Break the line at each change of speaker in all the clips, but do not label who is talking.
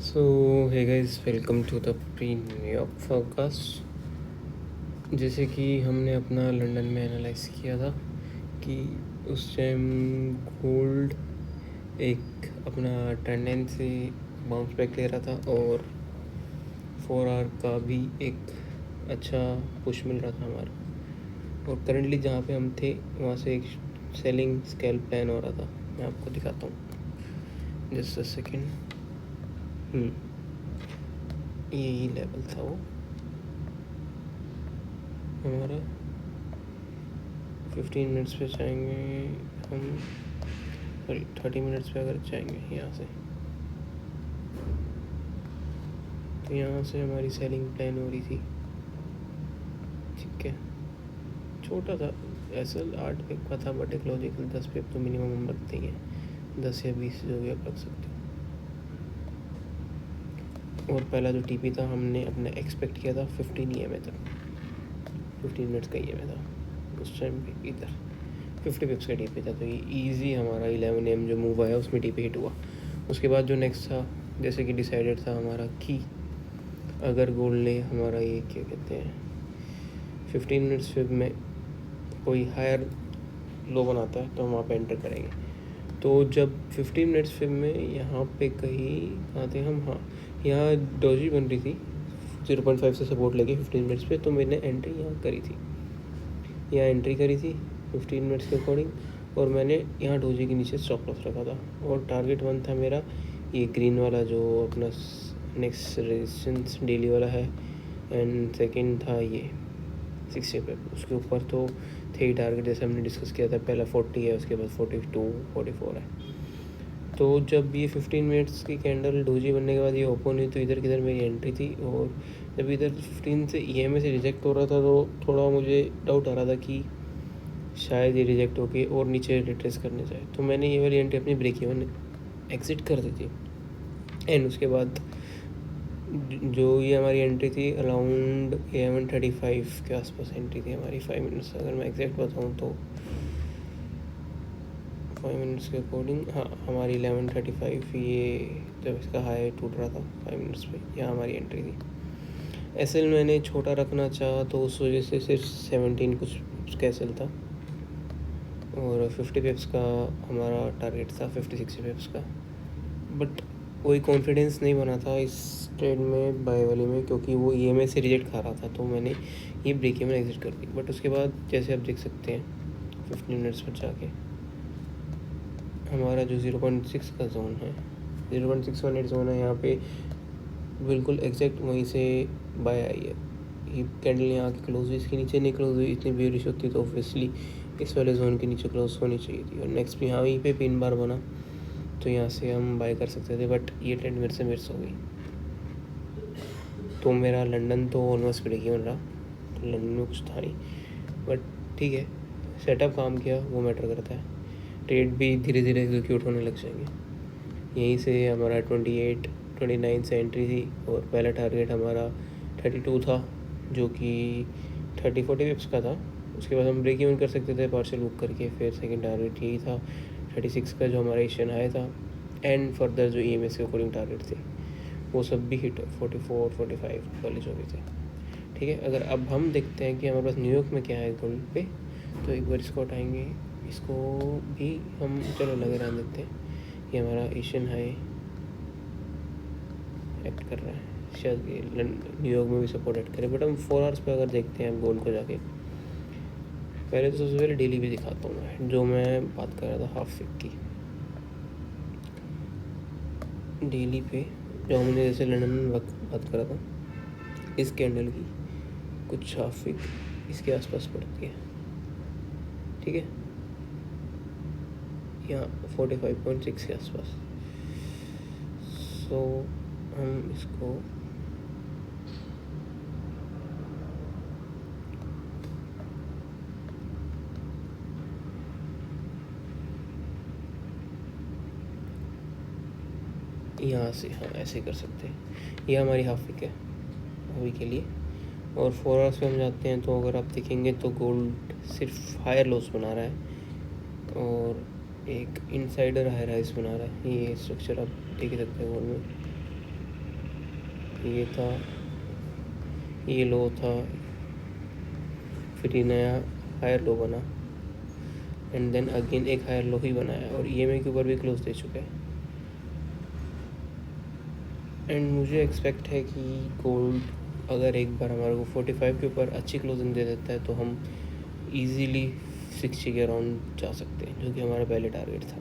So hey guys, welcome to the pre New York forecast. जैसे कि हमने अपना लंदन में एनालाइज किया था कि उस टाइम गोल्ड एक अपना टेंडेंसी बाउंस बैक ले रहा था और 4 आवर का भी एक अच्छा पुश मिल रहा था हमारा। और करंटली जहाँ पे हम थे वहाँ से एक सेलिंग स्केल प्लान हो रहा था। मैं आपको दिखाता हूँ, जस्ट अ सेकेंड। यही लेवल था वो हमारा। 15 मिनट्स पे जाएंगे हम, सॉरी 30 मिनट्स पे अगर जाएंगे यहाँ से, तो यहाँ से हमारी सेलिंग प्लान हो रही थी। ठीक है, छोटा था एसएल 8 पिप का था, बट एक लॉजिकल 10 पिप तो मिनिमम हम रखते ही हैं, 10 या 20 जो भी आप रख सकते हो। और पहला जो टीपी था हमने अपना एक्सपेक्ट किया था 15 EMA तक, 15 मिनट्स का EMA था उस टाइम पे। इधर 50 पिप्स का टीपी था, तो ये ईजी हमारा 11 AM जो मूव आया उसमें टीपी हिट हुआ। उसके बाद जो नेक्स्ट था, जैसे कि डिसाइडेड था हमारा कि अगर गोल्ड ने हमारा ये क्या कहते हैं 15 मिनट्स फिर में कोई हायर लो बनाता है तो हम वहाँ पे एंटर करेंगे। तो जब 15 मिनट्स फिर में यहाँ पे कहीं कहाँ थे हम, हाँ यहाँ डोजी बन रही थी 0.5 से सपोर्ट लेके 15 मिनट्स पे, तो मैंने एंट्री यहाँ करी थी, यहाँ एंट्री करी थी 15 मिनट्स के अकॉर्डिंग। और मैंने यहाँ डोजी के नीचे स्टॉप लॉस रखा था। और टारगेट 1 था मेरा ये ग्रीन वाला जो अपना नेक्स्ट रेजिस्टेंस डेली वाला है, एंड सेकंड था ये 60 पे, उसके ऊपर तो थे ही टारगेट, जैसे हमने डिस्कस किया था। पहला 40 है, उसके बाद 42 44 है। तो जब ये 15 मिनट्स की कैंडल डोजी बनने के बाद ये ओपन हुई, तो इधर किधर मेरी एंट्री थी। और जब इधर 15 से EMA से रिजेक्ट हो रहा था तो थोड़ा मुझे डाउट आ रहा था कि शायद ये रिजेक्ट होके और नीचे रिट्रेस करने जाए, तो मैंने ये वाली एंट्री अपनी ब्रेक इवन एग्ज़िट कर दी थी। एंड उसके बाद जो ये हमारी एंट्री थी अराउंड 11:35 के आसपास एंट्री थी हमारी, 5 मिनट्स अगर मैं एग्जैक्ट बताऊँ तो 5 मिनट्स के अकॉर्डिंग, हाँ हमारी 11:35 ये जब इसका हाई टूट रहा था 5 मिनट्स पे, यहाँ हमारी एंट्री थी। एसएल मैंने छोटा रखना चाहा तो उस वजह से सिर्फ 17 कुछ का एसएल था, और 50 पिप्स का हमारा टारगेट था, 50-60 पिप्स का। बट कोई कॉन्फिडेंस नहीं बना था इस ट्रेड में, बाय वाली में, क्योंकि वो EMA से रिजेक्ट खा रहा था, तो मैंने ये ब्रेक इवन एग्जिट कर दी। बट उसके बाद जैसे आप देख सकते हैं 15 मिनट्स पर जाके हमारा जो 0.6 का जोन है, 0.618 जोन है, यहाँ पे बिल्कुल एग्जैक्ट वहीं से बाय आई है। ये कैंडल यहाँ की क्लोज हुई, इसके नीचे नहीं क्लोज हुई, इतनी बेरिश होती तो ऑब्वियसली इस वाले जोन के नीचे क्लोज होनी चाहिए थी। और नेक्स्ट भी यहाँ, यहीं पे 3 बार बना, तो यहाँ से हम बाय कर सकते थे, बट ये ट्रेंड मेरे से मिस हो गई। तो मेरा लंदन तो ऑलमोस्ट ब्रेक इवन रहा, तो लंदन में कुछ था नहीं, बट ठीक है, सेटअप काम किया वो मैटर करता है। ट्रेड भी धीरे धीरे एग्जीक्यूट होने लग जाएंगे। यहीं से हमारा 29 से एंट्री थी, और पहला टारगेट हमारा 32 था, जो कि 30-40 पिप्स का था। उसके बाद हम ब्रेक इवन कर सकते थे पार्शियल बुक करके। फिर सेकंड टारगेट यही था 36 का, जो हमारा एशियन हाई था। एंड फर्दर जो EMS के अकॉर्डिंग टारगेट थे वो सब भी हिट, 44-45 वाले जो भी थे। ठीक है, अगर अब हम देखते हैं कि हमारे पास न्यूयॉर्क में क्या है गोल्ड पे, तो एक बार इसको हटाएंगे, इसको भी हम चलो लगे रहने देते हैं। ये हमारा एशियन हाई एक्ट कर रहा है, शायद ये न्यूयॉर्क में भी सपोर्ट एक्ट करे। बट हम 4 आवर्स पे अगर देखते हैं गोल्ड को जाके, पहले तो सबसे पहले डेली भी दिखाता हूँ मैं, जो मैं बात कर रहा था हाफ फिक की। डेली पे जो हमने जैसे लंदन में बात करा था, इस कैंडल की कुछ हाफ फिक इसके आसपास पड़ती है। ठीक है, यहाँ 45.6 के आसपास। सो हम इसको यहाँ से, हाँ ऐसे कर सकते हैं। ये हमारी हाफ विक है अभी के लिए। और 4 आवर्स पे हम जाते हैं, तो अगर आप देखेंगे तो गोल्ड सिर्फ हायर लॉस बना रहा है और एक इनसाइडर हाई राइज बना रहा है। ये स्ट्रक्चर आप देख ही सकते हैं गोल्ड में। ये था, ये लो था, फिर ये नया हायर लो बना, एंड देन अगेन एक हायर लो ही बनाया, और ईएमए के ऊपर भी क्लोज दे चुका है। एंड मुझे एक्सपेक्ट है कि गोल्ड अगर एक बार हमारे को 45 के ऊपर अच्छी क्लोजिंग दे देता है तो हम इजीली 60 के अराउंड जा सकते हैं, जो कि हमारा पहले टारगेट था।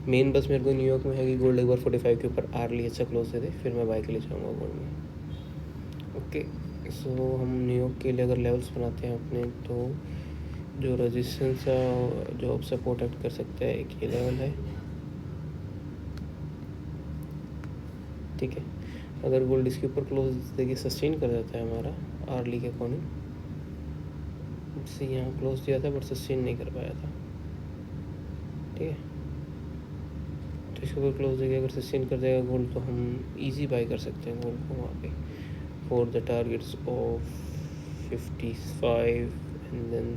मेन बस मेरे को न्यूयॉर्क में है कि गोल्ड एक बार 45 के ऊपर आर्ली अच्छा क्लोज दे दे, फिर मैं बाय के लिए जाऊँगा गोल्ड में। ओके, सो हम न्यूयॉर्क के लिए अगर लेवल्स बनाते हैं अपने, तो जो रेजिस्टेंस जो अब सपोर्ट एक्ट कर सकता है, एक ये लेवल है, ठीक है। अगर गोल्ड इसके ऊपर क्लोज देखिए सस्टेन कर देता है हमारा आर्ली के अकॉर्डिंग, से यहाँ क्लोज दिया था बट सस्टेन नहीं कर पाया था, ठीक है। तो इसके ऊपर क्लोज देगा, अगर सस्टेन कर देगा गोल्ड तो हम इजी बाय कर सकते हैं गोल्ड को वहाँ पे for the targets of 55 and then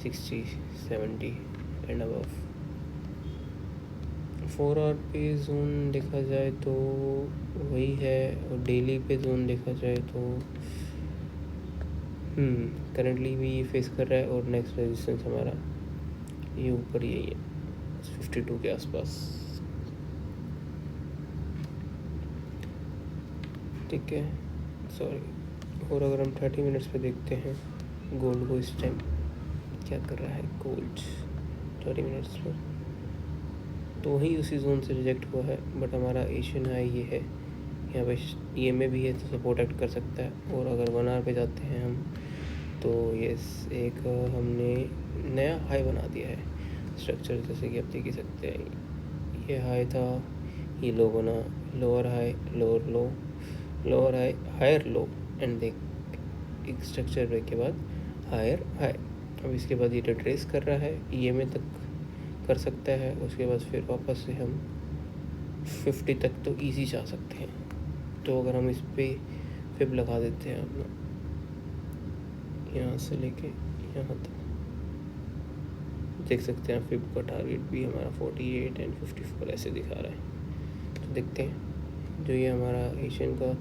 60, 70 and above. 4 hour पे जोन देखा जाए तो वही है, और डेली पे जोन देखा जाए तो करंटली भी ये फेस कर रहा है, और नेक्स्ट रेजिस्टेंस हमारा ये ऊपर यही है 52 के आसपास, ठीक है। सॉरी, और अगर हम 30 मिनट्स पे देखते हैं गोल्ड को, इस टाइम क्या कर रहा है गोल्ड 30 मिनट्स पर, तो वही उसी जोन से रिजेक्ट हुआ है, बट हमारा एशियन हाई ये है, यहाँ पे ईएमए भी है तो सपोर्ट एक्ट कर सकता है। और अगर 1 आवर पे जाते हैं हम, तो ये एक हमने नया हाई बना दिया है स्ट्रक्चर, जैसे कि आप देख ही सकते हैं, ये हाई था, ये लो बना, lower high, lower low, lower high, higher low, and देख एक स्ट्रक्चर ब्रेक के बाद हायर हाई। अब इसके बाद ये रिट्रेस कर रहा है, ईएमए तक कर सकता है, उसके बाद फिर वापस से हम 50 तक तो इजी जा सकते हैं। तो अगर हम इस पे फिब लगा देते हैं अपना, यहाँ से लेके यहाँ तक देख सकते हैं, फिब का टारगेट भी हमारा 48 एंड 54 ऐसे दिखा रहा है। तो देखते हैं जो ये हमारा एशियन का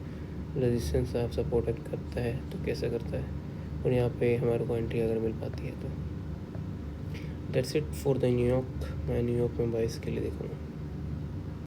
रेजिस्टेंस आप सपोर्ट करता है तो कैसा करता है, और यहाँ पे हमारे को एंट्री अगर मिल पाती है तो। That's it for the New York. मैं न्यूयॉर्क में बाइस के लिए देखूँगा।